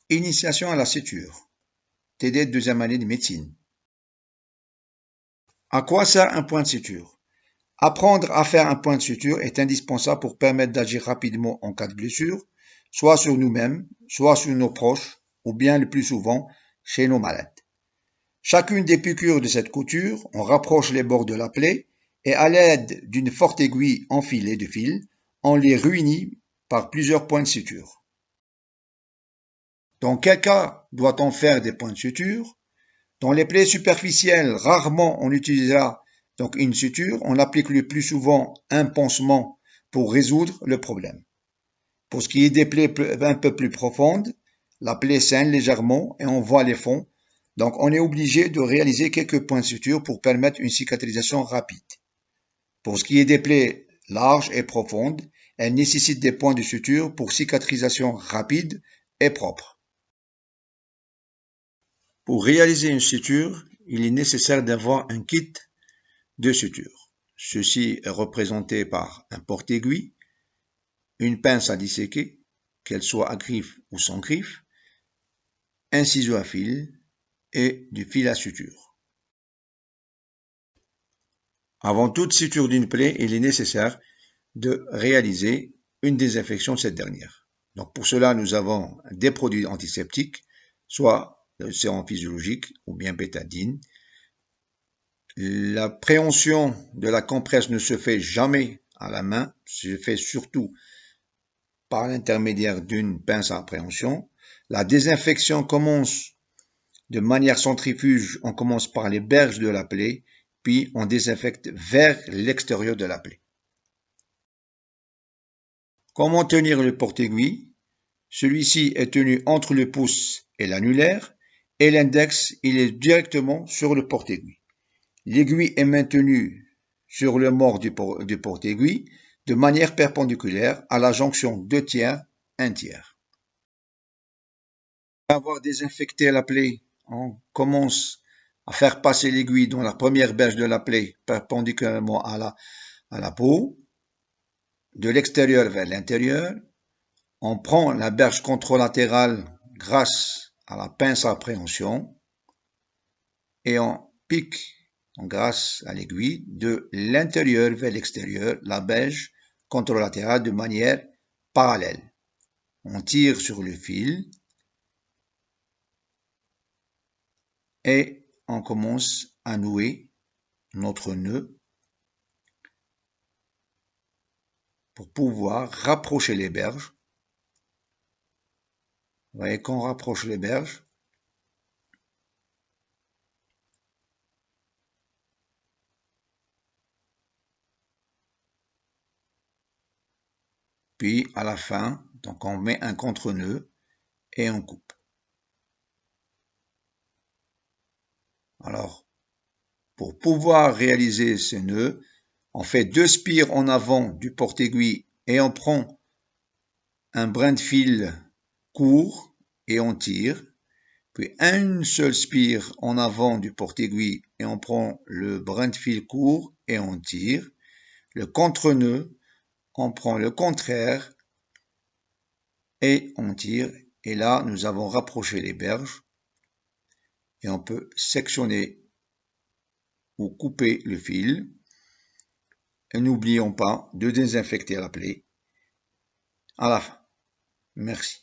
Initiation à la suture. TD de deuxième année de médecine. À quoi sert un point de suture? Apprendre à faire un point de suture est indispensable pour permettre d'agir rapidement en cas de blessure, soit sur nous-mêmes, soit sur nos proches, ou bien le plus souvent chez nos malades. Chacune des piqûres de cette couture, on rapproche les bords de la plaie et à l'aide d'une forte aiguille enfilée de fil, on les réunit par plusieurs points de suture. Dans quel cas doit-on faire des points de suture? Dans les plaies superficielles, rarement on utilisera donc une suture, on applique le plus souvent un pansement pour résoudre le problème. Pour ce qui est des plaies un peu plus profondes, la plaie saigne légèrement et on voit les fonds, donc on est obligé de réaliser quelques points de suture pour permettre une cicatrisation rapide. Pour ce qui est des plaies larges et profondes, elles nécessitent des points de suture pour cicatrisation rapide et propre. Pour réaliser une suture, il est nécessaire d'avoir un kit de suture. Ceci est représenté par un porte-aiguille, une pince à disséquer, qu'elle soit à griffe ou sans griffe, un ciseau à fil et du fil à suture. Avant toute suture d'une plaie, il est nécessaire de réaliser une désinfection de cette dernière. Donc pour cela, nous avons des produits antiseptiques, soit le sérum physiologique ou bien bétadine. La préhension de la compresse ne se fait jamais à la main, se fait surtout par l'intermédiaire d'une pince à préhension. La désinfection commence de manière centrifuge, on commence par les berges de la plaie, puis on désinfecte vers l'extérieur de la plaie. Comment tenir le porte-aiguille? Celui-ci est tenu entre le pouce et l'annulaire, et l'index, il est directement sur le porte-aiguille. L'aiguille est maintenue sur le mort du porte-aiguille de manière perpendiculaire à la jonction 2 tiers, 1 tiers. Après avoir désinfecté la plaie, on commence à faire passer l'aiguille dans la première berge de la plaie perpendiculairement à la peau, de l'extérieur vers l'intérieur. On prend la berge contralatérale grâce à la pince à préhension et on pique grâce à l'aiguille de l'intérieur vers l'extérieur la berge contralatérale de manière parallèle. On tire sur le fil et on commence à nouer notre nœud pour pouvoir rapprocher les berges. Vous voyez qu'on rapproche les berges, puis à la fin, donc on met un contre-nœud et on coupe. Alors, pour pouvoir réaliser ce nœud, on fait 2 spires en avant du porte-aiguille et on prend un brin de fil court et on tire, puis une seule spire en avant du porte-aiguille et on prend le brin de fil court et on tire. Le contre-nœud, on prend le contraire et on tire. Et là, nous avons rapproché les berges et on peut sectionner ou couper le fil. Et n'oublions pas de désinfecter la plaie à la fin. Merci.